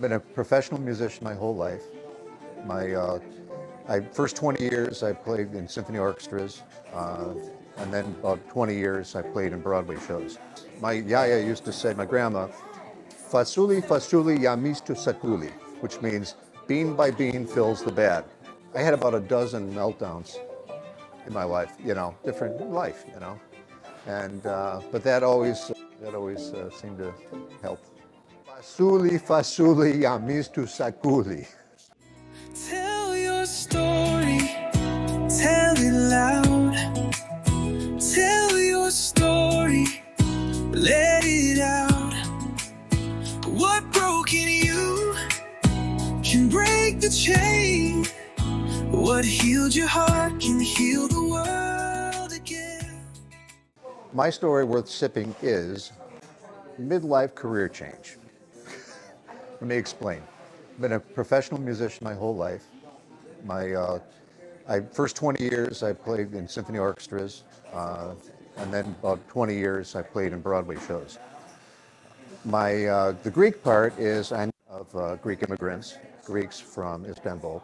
Been a professional musician my whole life. First 20 years I played in symphony orchestras, and then about 20 years I played in Broadway shows. My yaya used to say, my grandma, Fasouli, Fasouli, Yamistu Sakuli, which means bean by bean fills the bag. I had about a dozen meltdowns in my life, different life, and but that always seemed to help. Fasouli, Fasouli, Yamistu Sakuli. Tell your story, tell it loud. Tell your story, let it out. What broke in you can break the chain. What healed your heart can heal the world again. My story worth sipping is midlife career change. Let me explain. Been a professional musician my whole life. First 20 years I played in symphony orchestras, and then about 20 years I played in Broadway shows. The Greek part is I'm of Greek immigrants, Greeks from Istanbul,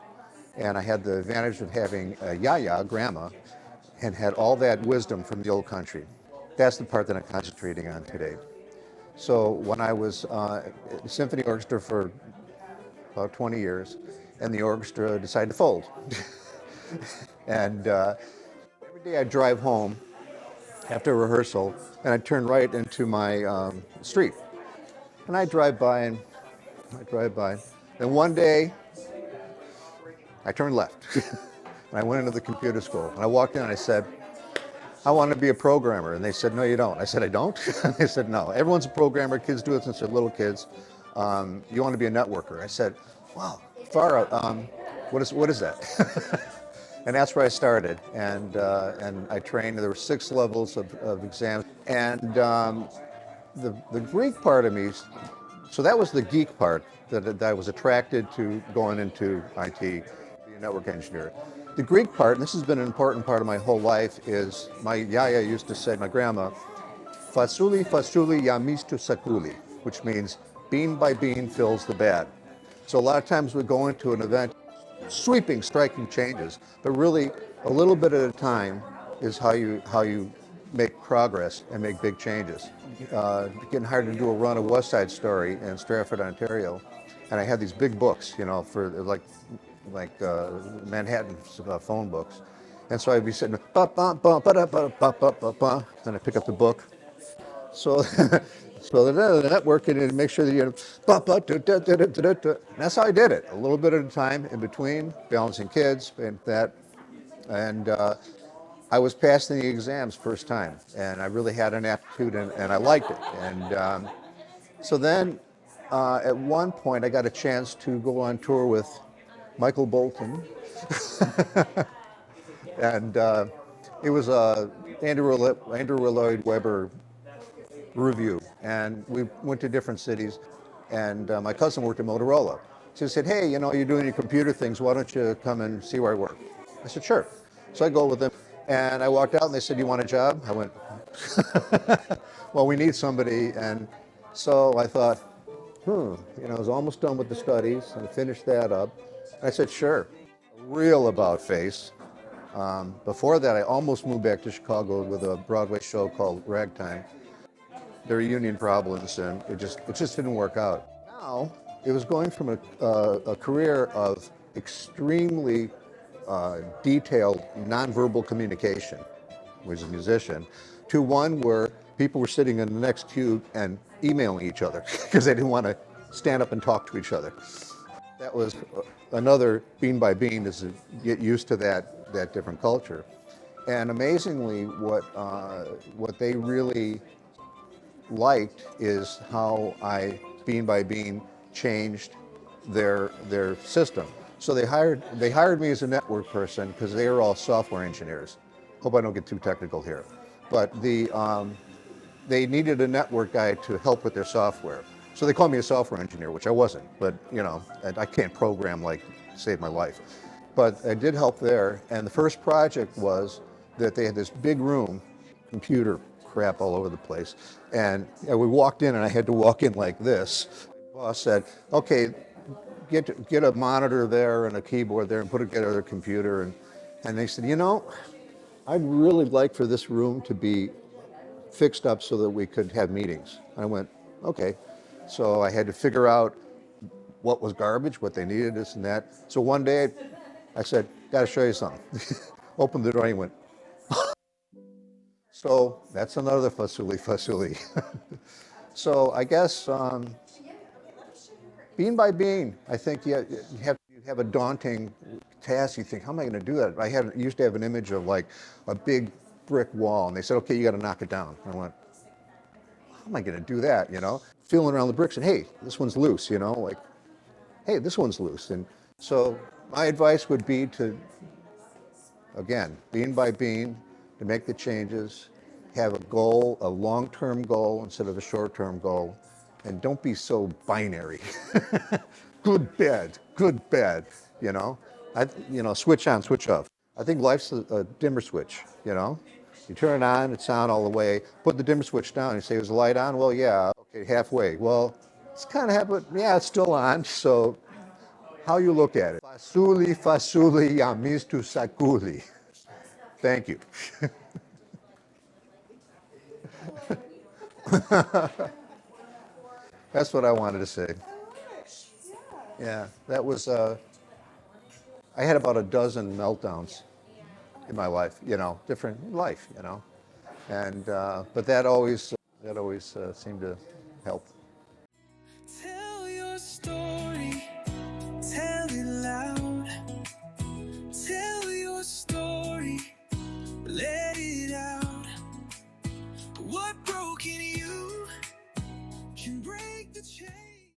and I had the advantage of having a yaya, grandma, and had all that wisdom from the old country. That's the part that I'm concentrating on today. So when I was at the symphony orchestra for about 20 years, and the orchestra decided to fold. And every day I'd drive home after rehearsal, and I'd turn right into my street. And I'd drive by, and I'd drive by. Then one day, I turned left. And I went into the computer school. And I walked in and I said, I want to be a programmer. And they said, no, you don't. I said, I don't? And they said, no. Everyone's a programmer. Kids do it since they're little kids. You want to be a networker. I said, wow, far out. What is that? And that's where I started. And I trained. There were 6 levels of exams. And the Greek part of me, so that was the geek part that I was attracted to going into IT, be a network engineer. The Greek part, and this has been an important part of my whole life, is my yaya used to say, my grandma, Fasouli, Fasouli, Yamistu Sakuli, which means bean by bean fills the bag. So a lot of times we go into an event, sweeping, striking changes, but really a little bit at a time is how you make progress and make big changes. Getting hired to do a run of West Side Story in Stratford, Ontario, and I had these big books, for like Manhattan phone books, and so I'd be sitting, and I pick up the book. So, so the networking and make sure that and that's how I did it. A little bit at a time, in between, balancing kids and that, and I was passing the exams first time, and I really had an aptitude, and I liked it. And so then, at one point, I got a chance to go on tour with Michael Bolton, and it was a Andrew Lloyd Webber review, and we went to different cities. And my cousin worked at Motorola, so he said, "Hey, you're doing your computer things. Why don't you come and see where I work?" I said, "Sure." So I go with them, and I walked out, and they said, "You want a job?" I went, "Well, we need somebody." And so I thought, I was almost done with the studies, and I finished that up. And I said, "Sure." Real about face. Before that, I almost moved back to Chicago with a Broadway show called Ragtime. There were union problems, and it just didn't work out. Now, it was going from a career of extremely detailed nonverbal communication, was a musician, to one where people were sitting in the next queue and emailing each other because they didn't want to stand up and talk to each other. That was another bean by bean, is to get used to that different culture. And amazingly, what they really liked is how I, bean by bean, changed their system. So they hired me as a network person because they were all software engineers. Hope I don't get too technical here, but they needed a network guy to help with their software. So they called me a software engineer, which I wasn't, but I can't program like save my life. But I did help there, and the first project was that they had this big room, computer crap all over the place, and we walked in, and I had to walk in like this, boss said, okay, get a monitor there and a keyboard there and put it together a computer. And they said, you know, I'd really like for this room to be fixed up so that we could have meetings. I went, okay. So I had to figure out what was garbage, what they needed, this and that. So one day I said, got to show you something. Opened the door and he went. So that's another Fasouli. So I guess being by being, I think you have a daunting task. You think, how am I going to do that? Used to have an image of like a big brick wall, and they said, okay, you got to knock it down. I went, how am I going to do that? You know, feeling around the bricks and hey, this one's loose. You know, like, hey, this one's loose. And so my advice would be to, again, being by being, to make the changes, have a goal, a long-term goal instead of a short-term goal, and don't be so binary. Good, bad, you know? Switch on, switch off. I think life's a dimmer switch, you know? You turn it on, it's on all the way. Put the dimmer switch down, you say, was the light on? Well, yeah, okay, halfway. Well, it's kind of halfway, yeah, it's still on, so how you look at it. Fasouli, yamistu sakuli. Thank you. That's what I wanted to say. Yeah, that was, I had about a dozen meltdowns in my life, you know, different life, you know. And, but that always seemed to help.